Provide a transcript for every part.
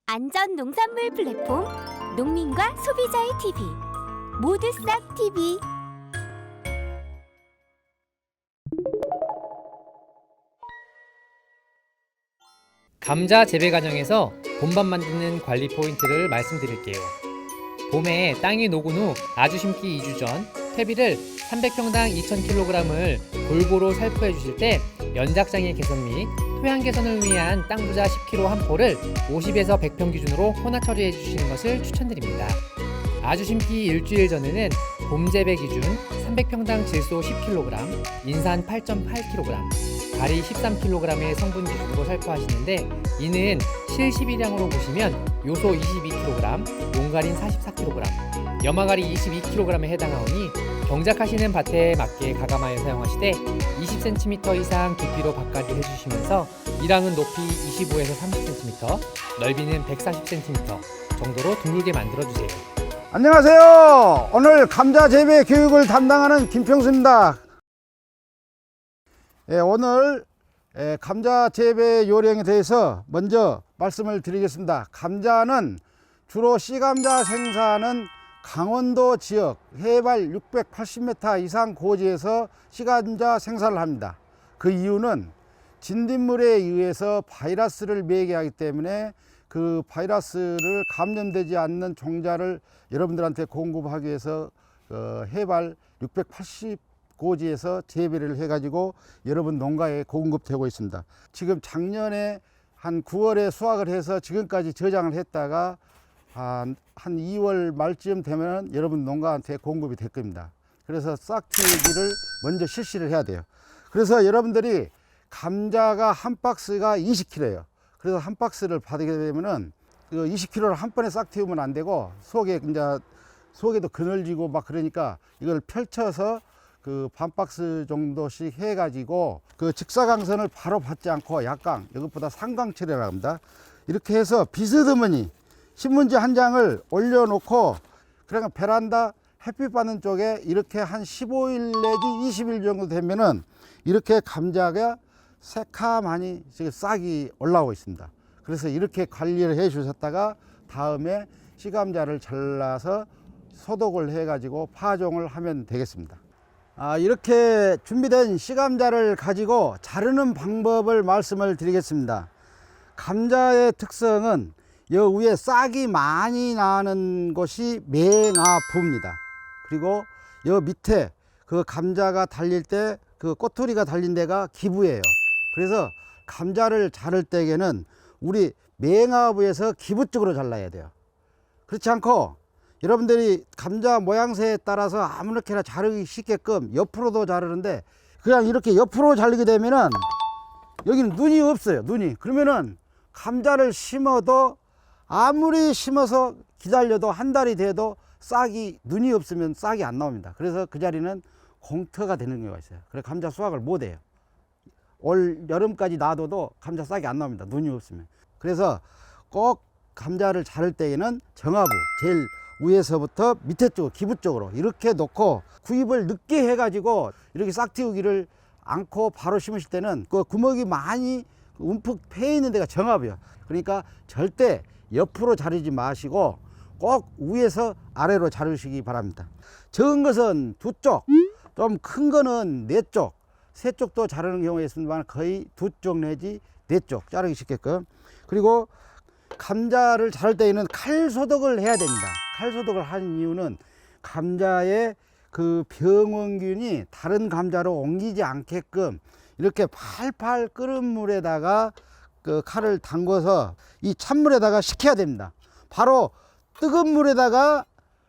안전 농산물 플랫폼 농민과 소비자의 TV 모두 싹 TV. 감자 재배 과정에서 봄밥 만드는 관리 포인트를 말씀드릴게요. 봄에 땅이 녹은 후 아주 심기 2주 전 퇴비를 300평당 2000kg을 골고루 살포해 주실 때 연작장애 개선 및 토양 개선을 위한 땅 부자 10kg 한 포를 50에서 100평 기준으로 혼합 처리해 주시는 것을 추천드립니다. 아주 심기 일주일 전에는 봄 재배 기준 300평당 질소 10kg, 인산 8.8kg, 가리 13kg의 성분 기준으로 살포하시는데, 이는 실12량으로 보시면 요소 22kg, 용가린 44kg, 염화가리 22kg에 해당하오니 경작하시는 밭에 맞게 가감하여 사용하시되 20cm 이상 깊이로 밭갈이 해주시면서 이랑은 높이 25에서 30cm, 넓이는 140cm 정도로 둥글게 만들어주세요. 안녕하세요. 오늘 감자 재배 교육을 담당하는 김평수입니다. 오늘 감자 재배 요령에 대해서 먼저 말씀을 드리겠습니다. 감자는 주로 씨감자 생산은 강원도 지역 해발 680m 이상 고지에서 씨감자 생산을 합니다. 그 이유는 진딧물에 의해서 바이러스를 매개하기 때문에 그 바이러스를 감염되지 않는 종자를 여러분들한테 공급하기 위해서 해발 680 고지에서 재배를 해가지고 여러분 농가에 공급되고 있습니다. 지금 작년에 한 9월에 수확을 해서 지금까지 저장을 했다가 한 2월 말쯤 되면 여러분 농가한테 공급이 될 겁니다. 그래서 싹트기를 먼저 실시를 해야 돼요. 그래서 여러분들이 감자가 한 박스가 20kg예요. 그래서 한 박스를 받게 되면은 20kg를 한 번에 싹 틔우면 안 되고 속에도 그늘지고 막 그러니까 이걸 펼쳐서 그 반 박스 정도씩 해가지고 그 직사광선을 바로 받지 않고 약광, 이것보다 상광처리라고 합니다. 이렇게 해서 비스듬하니 신문지 한 장을 올려놓고 그러니까 베란다 햇빛 받는 쪽에 이렇게 한 15일 내지 20일 정도 되면은 이렇게 감자가 새카만이 지금 싹이 올라오고 있습니다. 그래서 이렇게 관리를 해 주셨다가 다음에 씨감자를 잘라서 소독을 해 가지고 파종을 하면 되겠습니다. 이렇게 준비된 씨감자를 가지고 자르는 방법을 말씀을 드리겠습니다. 감자의 특성은 여 위에 싹이 많이 나는 곳이 맹아부입니다. 그리고 여 밑에 그 감자가 달릴 때 그 꼬투리가 달린 데가 기부예요. 그래서 감자를 자를 때에는 우리 맹아부에서 기부 쪽으로 잘라야 돼요. 그렇지 않고 여러분들이 감자 모양새에 따라서 아무렇게나 자르기 쉽게끔 옆으로도 자르는데 그냥 이렇게 옆으로 자르게 되면은 여기는 눈이 없어요. 눈이. 그러면은 감자를 심어도 아무리 심어서 기다려도 한 달이 돼도 싹이 눈이 없으면 싹이 안 나옵니다. 그래서 그 자리는 공터가 되는 경우가 있어요. 그래서 감자 수확을 못 해요. 올 여름까지 놔둬도 감자 싹이 안 나옵니다. 눈이 없으면. 그래서 꼭 감자를 자를 때에는 정화부 제일 위에서부터 밑에 쪽 기부 쪽으로 이렇게 놓고 구입을 늦게 해가지고 이렇게 싹 틔우기를 않고 바로 심으실 때는 그 구멍이 많이 움푹 패 있는 데가 정화부예요. 그러니까 절대 옆으로 자르지 마시고 꼭 위에서 아래로 자르시기 바랍니다. 적은 것은 2쪽, 좀 큰 거는 4쪽, 3쪽도 자르는 경우가 있습니다만 거의 2쪽 내지 4쪽 자르기 쉽게끔. 그리고 감자를 자를 때에는 칼 소독을 해야 됩니다. 칼 소독을 하는 이유는 감자의 그 병원균이 다른 감자로 옮기지 않게끔 이렇게 팔팔 끓은 물에다가 그 칼을 담궈서 이 찬물에다가 식혀야 됩니다. 바로 뜨거운 물에다가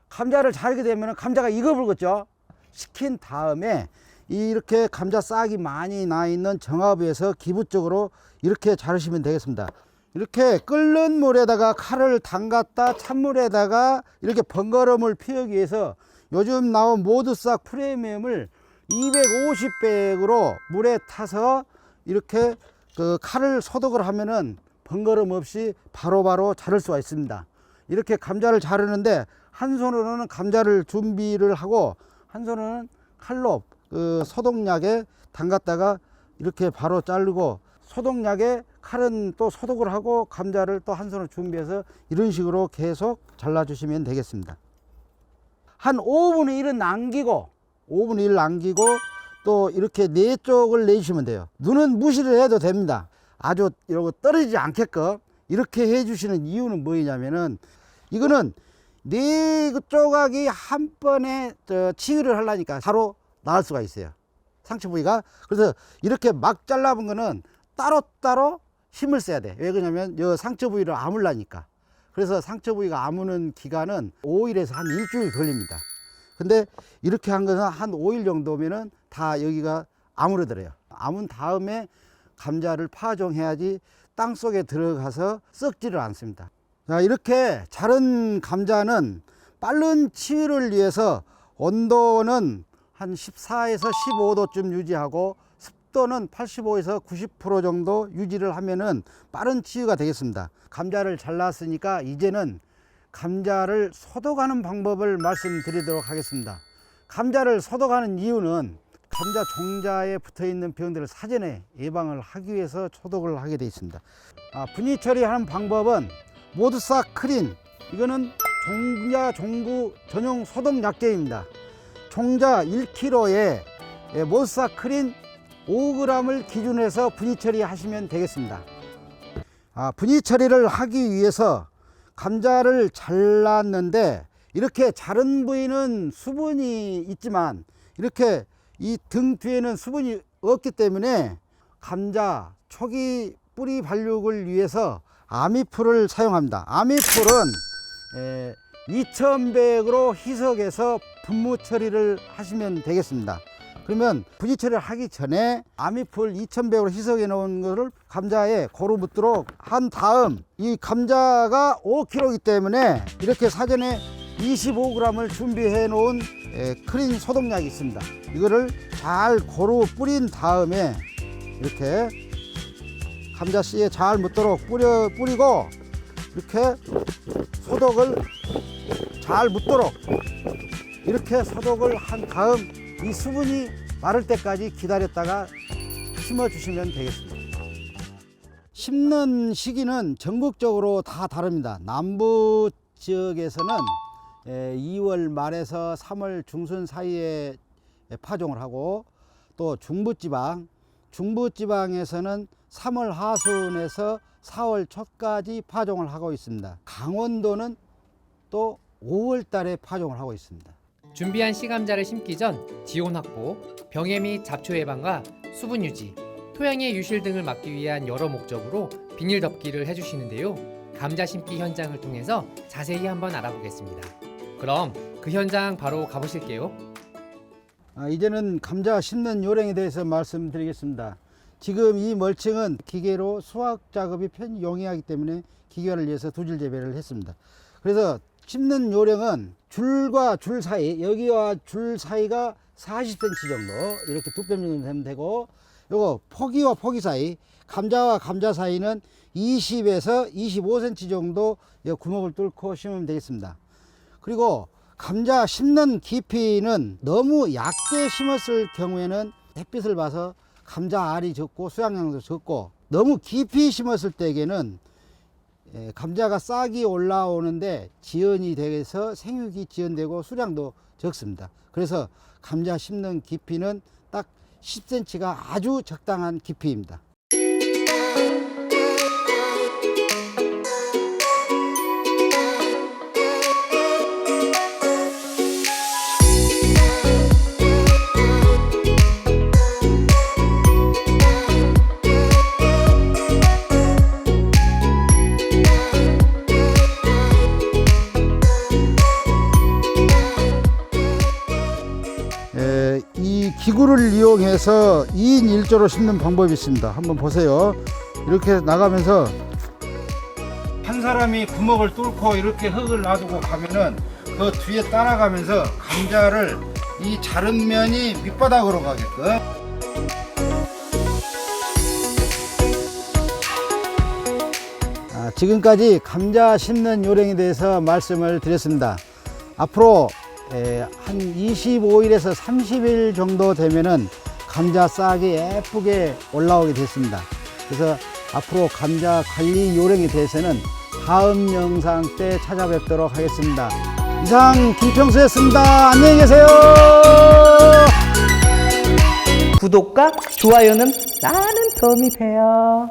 감자를 자르게 되면 감자가 익어버렸죠. 식힌 다음에 이렇게 감자 싹이 많이 나 있는 정화부에서 기부 쪽으로 이렇게 자르시면 되겠습니다. 이렇게 끓는 물에다가 칼을 담갔다 찬물에다가 이렇게 번거로움을 피하기 위해서 요즘 나온 모두싹 프리미엄을 250백으로 물에 타서 이렇게 그 칼을 소독을 하면은 번거로움 없이 바로바로 자를 수가 있습니다. 이렇게 감자를 자르는데 한 손으로는 감자를 준비를 하고 한 손으로는 칼로 그 소독약에 담갔다가 이렇게 바로 자르고 소독약에 칼은 또 소독을 하고 감자를 또 한 손으로 준비해서 이런 식으로 계속 잘라주시면 되겠습니다. 한 5분의 1은 남기고 5분의 1 남기고 또 이렇게 4쪽을 내주시면 돼요. 눈은 무시를 해도 됩니다. 아주 이러고 떨어지지 않게끔 이렇게 해주시는 이유는 뭐냐면은 이거는 4조각이 한 번에 치유를 하려니까 바로 나을 수가 있어요. 상처 부위가. 그래서 이렇게 막 잘라본 거는 따로따로 힘을 써야 돼. 왜 그러냐면 이 상처 부위를 아물라니까. 그래서 상처 부위가 아무는 기간은 5일에서 한 일주일 걸립니다. 근데 이렇게 한 것은 한 5일 정도면은 다 여기가 아물어들어요. 아문 다음에 감자를 파종해야지 땅 속에 들어가서 썩지를 않습니다. 자, 이렇게 자른 감자는 빠른 치유를 위해서 온도는 한 14에서 15도쯤 유지하고 습도는 85에서 90% 정도 유지를 하면은 빠른 치유가 되겠습니다. 감자를 잘랐으니까 이제는 감자를 소독하는 방법을 말씀드리도록 하겠습니다. 감자를 소독하는 이유는 감자 종자에 붙어있는 병들을 사전에 예방을 하기 위해서 소독을 하게 되어 있습니다. 분리 처리하는 방법은 모드사크린, 이거는 종자 종구 전용 소독 약제입니다. 종자 1kg에 모드사크린 5g을 기준해서 분리 처리하시면 되겠습니다. 분리 처리를 하기 위해서 감자를 잘랐는데 이렇게 자른 부위는 수분이 있지만 이렇게 이 등 뒤에는 수분이 없기 때문에 감자 초기 뿌리 발육을 위해서 아미풀을 사용합니다. 아미풀은 2100으로 희석해서 분무 처리를 하시면 되겠습니다. 그러면 분리 처리를 하기 전에 아미풀 2100으로 희석해 놓은 것을 감자에 고루 묻도록 한 다음 이 감자가 5kg이기 때문에 이렇게 사전에 25g을 준비해 놓은 크린 소독약이 있습니다. 이거를 잘 고루 뿌린 다음에 이렇게 감자 씨에 잘 묻도록 뿌리고 이렇게 소독을 잘 묻도록 이렇게 소독을 한 다음 이 수분이 마를 때까지 기다렸다가 심어 주시면 되겠습니다. 심는 시기는 전국적으로 다 다릅니다. 남부 지역에서는 2월 말에서 3월 중순 사이에 파종을 하고 또 중부지방에서는 3월 하순에서 4월 초까지 파종을 하고 있습니다. 강원도는 또 5월 달에 파종을 하고 있습니다. 준비한 씨감자를 심기 전 지온 확보, 병해 및 잡초 예방과 수분 유지, 토양의 유실 등을 막기 위한 여러 목적으로 비닐 덮기를 해주시는데요. 감자 심기 현장을 통해서 자세히 한번 알아보겠습니다. 그럼 그 현장 바로 가보실게요. 이제는 감자 심는 요령에 대해서 말씀드리겠습니다. 지금 이 멀칭은 기계로 수확 작업이 용이하기 때문에 기계화를 위해서 두줄 재배를 했습니다. 그래서 심는 요령은 줄과 줄 사이, 여기와 줄 사이가 40cm 정도, 이렇게 2뼘 정도 되면 되고, 요거 포기와 포기 사이, 감자와 감자 사이는 20에서 25cm 정도 구멍을 뚫고 심으면 되겠습니다. 그리고 감자 심는 깊이는 너무 얕게 심었을 경우에는 햇빛을 봐서 감자 알이 적고 수확량도 적고, 너무 깊이 심었을 때에는 감자가 싹이 올라오는데 지연이 돼서 생육이 지연되고 수량도 적습니다. 그래서 감자 심는 깊이는 딱 10cm가 아주 적당한 깊이입니다. 이 기구를 이용해서 2인 1조로 심는 방법이 있습니다. 한번 보세요. 이렇게 나가면서 한 사람이 구멍을 뚫고 이렇게 흙을 놔두고 가면은 그 뒤에 따라가면서 감자를 이 자른 면이 밑바닥으로 가게끔. 지금까지 감자 심는 요령에 대해서 말씀을 드렸습니다. 앞으로 한 25일에서 30일 정도 되면은 감자 싹이 예쁘게 올라오게 됐습니다. 그래서 앞으로 감자 관리 요령에 대해서는 다음 영상 때 찾아뵙도록 하겠습니다. 이상 김평수였습니다. 안녕히 계세요. 구독과 좋아요는 많은 도움이 돼요.